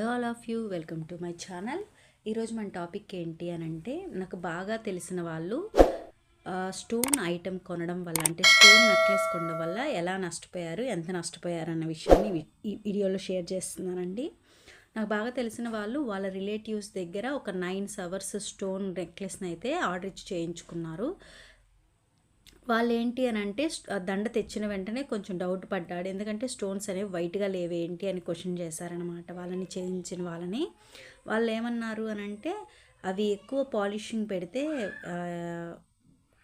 Hello all of you, welcome to my channel. ఈరోజు మన topic ఏంటి అని అంటే, నాకు బాగా తెలిసిన వాళ్ళు స్టోన్ ఐటెం కొనడం వల్ల, అంటే స్టోన్ నెక్లెస్ కొనడం వల్ల ఎలా నష్టపోయారు, ఎంత నష్టపోయారు అన్న విషయాన్ని ఈ వీడియోలో షేర్ చేస్తున్నానండి. నాకు బాగా తెలిసిన వాళ్ళు వాళ్ళ రిలేటివ్స్ దగ్గర ఒక 9 అవర్స్ స్టోన్ నెక్లెస్ని అయితే ఆర్డర్ ఇచ్చి చేయించుకున్నారు. వాళ్ళు ఏంటి అని అంటే దండ తెచ్చిన వెంటనే కొంచెం డౌట్ పడ్డాడు. ఎందుకంటే స్టోన్స్ అనేవి వైట్గా లేవు ఏంటి అని క్వశ్చన్ చేశారనమాట వాళ్ళని, చేయించిన వాళ్ళని. వాళ్ళు ఏమన్నారు అని అంటే, అవి ఎక్కువ పాలిషింగ్ పెడితే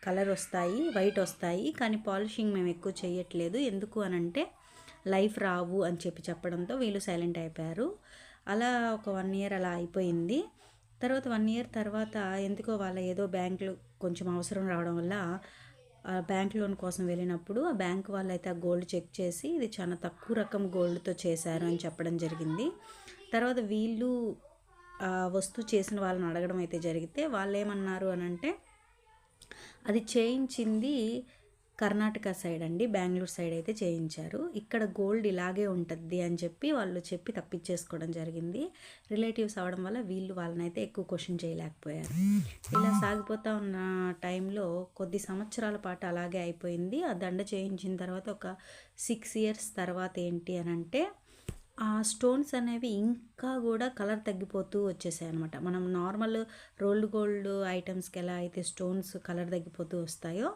కలర్ వస్తాయి, వైట్ వస్తాయి, కానీ పాలిషింగ్ మేము ఎక్కువ చేయట్లేదు, ఎందుకు అని అంటే లైఫ్ రావు అని చెప్పడంతో వీళ్ళు సైలెంట్ అయిపోయారు. అలా ఒక 1 ఇయర్ అలా అయిపోయింది. తర్వాత 1 ఇయర్ తర్వాత ఎందుకో వాళ్ళ ఏదో బ్యాంకులో కొంచెం అవసరం రావడం వల్ల బ్యాంక్ లోన్ కోసం వెళ్ళినప్పుడు ఆ బ్యాంక్ వాళ్ళు అయితే ఆ గోల్డ్ చెక్ చేసి ఇది చాలా తక్కువ రకం గోల్డ్తో చేశారు అని చెప్పడం జరిగింది. తర్వాత వీళ్ళు వస్తువు చేసిన వాళ్ళని అడగడం అయితే జరిగితే వాళ్ళు ఏమన్నారు అని అంటే, అది చేయించింది కర్ణాటక సైడ్ అండి, బెంగళూరు సైడ్ అయితే చేయించారు, ఇక్కడ గోల్డ్ ఇలాగే ఉంటుంది అని చెప్పి వాళ్ళు చెప్పి తప్పించేసుకోవడం జరిగింది. రిలేటివ్స్ అవడం వల్ల వీళ్ళు వాళ్ళనైతే ఎక్కువ క్వశ్చన్ చేయలేకపోయారు. ఇలా సాగిపోతూ ఉన్న టైంలో కొద్ది సంవత్సరాల పాటు అలాగే అయిపోయింది. ఆ దండ చేయించిన తర్వాత ఒక 6 ఇయర్స్ తర్వాత ఏంటి అని అంటే, ఆ స్టోన్స్ అనేవి ఇంకా కూడా కలర్ తగ్గిపోతూ వచ్చేసాయి అనమాట. మనం నార్మల్ రోల్డ్ గోల్డ్ ఐటమ్స్కి ఎలా అయితే స్టోన్స్ కలర్ తగ్గిపోతూ వస్తాయో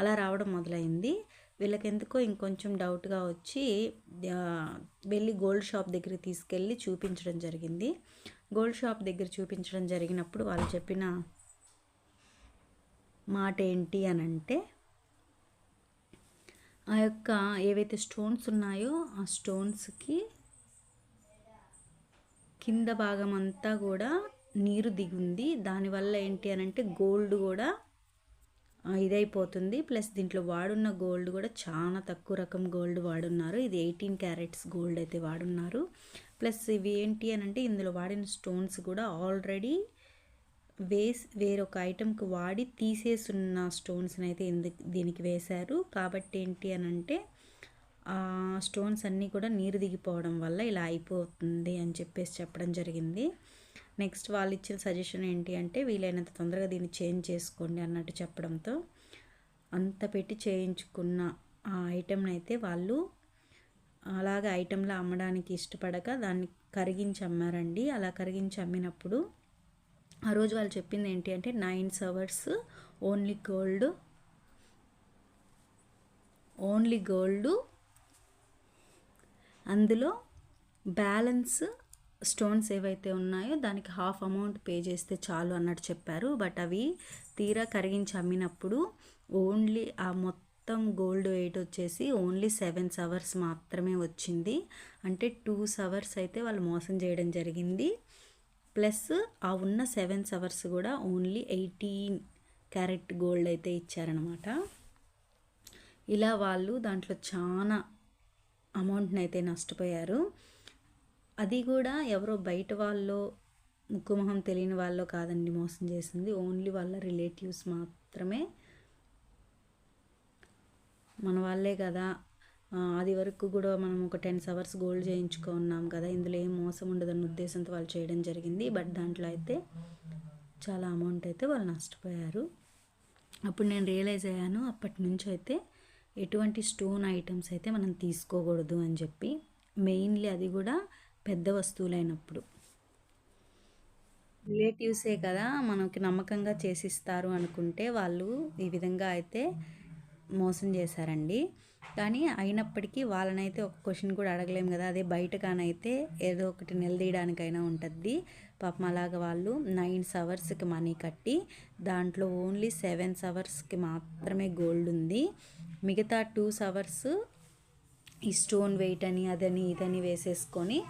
అలా రావడం మొదలైంది. వీళ్ళకి ఎందుకో ఇంకొంచెం డౌట్గా వచ్చి వెళ్ళి గోల్డ్ షాప్ దగ్గరికి తీసుకెళ్ళి చూపించడం జరిగింది. గోల్డ్ షాప్ దగ్గర చూపించడం జరిగినప్పుడు వాళ్ళు చెప్పిన మాట ఏంటి అని అంటే, ఆ యొక్క ఏవైతే స్టోన్స్ ఉన్నాయో ఆ స్టోన్స్కి కింద భాగం అంతా కూడా నీరు దిగుంది. దానివల్ల ఏంటి అని అంటే గోల్డ్ కూడా ఇదైపోతుంది. ప్లస్ దీంట్లో వాడున్న గోల్డ్ కూడా చాలా తక్కువ రకం గోల్డ్ వాడున్నారు. ఇది 18 క్యారెట్స్ గోల్డ్ అయితే వాడున్నారు. ప్లస్ ఇవి ఏంటి అని అంటే, ఇందులో వాడిన స్టోన్స్ కూడా ఆల్రెడీ వేరొక ఐటెంకి వాడి తీసేసున్న స్టోన్స్ని అయితే దీనికి వేశారు. కాబట్టి ఏంటి అని అంటే, స్టోన్స్ అన్నీ కూడా నీరు దిగిపోవడం వల్ల ఇలా అయిపోతుంది అని చెప్పేసి చెప్పడం జరిగింది. నెక్స్ట్ వాళ్ళు ఇచ్చిన సజెషన్ ఏంటి అంటే, వీలైనంత తొందరగా దీన్ని చేంజ్ చేసుకోండి అన్నట్టు చెప్పడంతో అంత పెట్టి చేయించుకున్న ఆ ఐటెంని అయితే వాళ్ళు అలాగే ఐటెంలో అమ్మడానికి ఇష్టపడక దాన్ని కరిగించి అమ్మారండి. అలా కరిగించి అమ్మినప్పుడు ఆ రోజు వాళ్ళు చెప్పింది ఏంటి అంటే, 9 అవర్స్ ఓన్లీ గోల్డ్, అందులో బ్యాలెన్స్ స్టోన్స్ ఏవైతే ఉన్నాయో దానికి హాఫ్ అమౌంట్ పే చేస్తే చాలు అన్నట్టు చెప్పారు. బట్ అవి తీరా కరిగించి అమ్మినప్పుడు ఓన్లీ ఆ మొత్తం గోల్డ్ వెయిట్ వచ్చేసి ఓన్లీ 7 అవర్స్ మాత్రమే వచ్చింది. అంటే 2 అవర్స్ అయితే వాళ్ళు మోసం చేయడం జరిగింది. ప్లస్ ఆ ఉన్న 7 అవర్స్ కూడా ఓన్లీ 18 క్యారెట్ గోల్డ్ అయితే ఇచ్చారనమాట. ఇలా వాళ్ళు దాంట్లో చాలా అమౌంట్ని అయితే నష్టపోయారు. అది కూడా ఎవరో బయట వాళ్ళు, ముక్కుమొహం తెలియని వాళ్ళు కాదండి మోసం చేసింది, ఓన్లీ వాళ్ళ రిలేటివ్స్ మాత్రమే. మన వాళ్ళే కదా, అది వరకు కూడా మనం ఒక 10 అవర్స్ గోల్డ్ చేయించుకున్నాం కదా, ఇందులో ఏం మోసం ఉండదన్న ఉద్దేశంతో వాళ్ళు చేయడం జరిగింది. బట్ దాంట్లో అయితే చాలా అమౌంట్ అయితే వాళ్ళు నష్టపోయారు. అప్పుడు నేను రియలైజ్ అయ్యాను, అప్పటి నుంచి అయితే ఎటువంటి స్టోన్ ఐటమ్స్ అయితే మనం తీసుకోకూడదు అని చెప్పి. మెయిన్లీ అది కూడా పెద్ద వస్తువులైనప్పుడు. రిలేటివ్సే కదా మనకి నమ్మకంగా చేసిస్తారు అనుకుంటే వాళ్ళు ఈ విధంగా అయితే మోసం చేశారండి. కానీ అయినప్పటికీ వాళ్ళనైతే ఒక క్వశ్చన్ కూడా అడగలేము కదా, అదే బయటగానైతే ఏదో ఒకటి నిలదీయడానికైనా ఉంటుంది. పాపం అలాగా వాళ్ళు 9 అవర్స్కి మనీ కట్టి దాంట్లో ఓన్లీ 7 అవర్స్కి మాత్రమే గోల్డ్ ఉంది. మిగతా 2 అవర్స్ ఈ స్టోన్ వెయిట్ అని అదని ఇదని వేసేసుకొని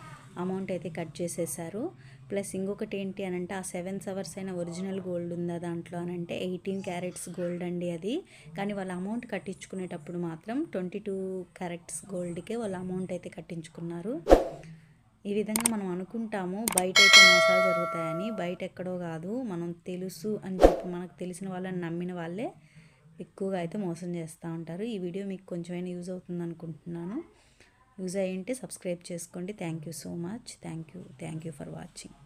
అమౌంట్ అయితే కట్ చేసేసారు. ప్లస్ ఇంకొకటి ఏంటి అని అంటే, ఆ 7 అవర్స్ అయినా ఒరిజినల్ గోల్డ్ ఉందా దాంట్లో అని అంటే 18 క్యారెట్స్ గోల్డ్ అండి అది. కానీ వాళ్ళ అమౌంట్ కట్టించుకునేటప్పుడు మాత్రం 22 క్యారెట్స్ గోల్డ్కే వాళ్ళ అమౌంట్ అయితే కట్టించుకున్నారు. ఈ విధంగా మనం అనుకుంటాము బయట అయితే మోసాలు జరుగుతాయని, బయట ఎక్కడో కాదు, మనం తెలుసు అని చెప్పి మనకు తెలిసిన వాళ్ళని నమ్మిన వాళ్ళే ఎక్కువగా అయితే మోసం చేస్తూ ఉంటారు. ఈ వీడియో మీకు కొంచెమైనా యూజ్ అవుతుంది అనుకుంటున్నాను. యూజ్ అయ్యింటే సబ్స్క్రైబ్ చేసుకోండి. Thank you so much. Thank you for watching.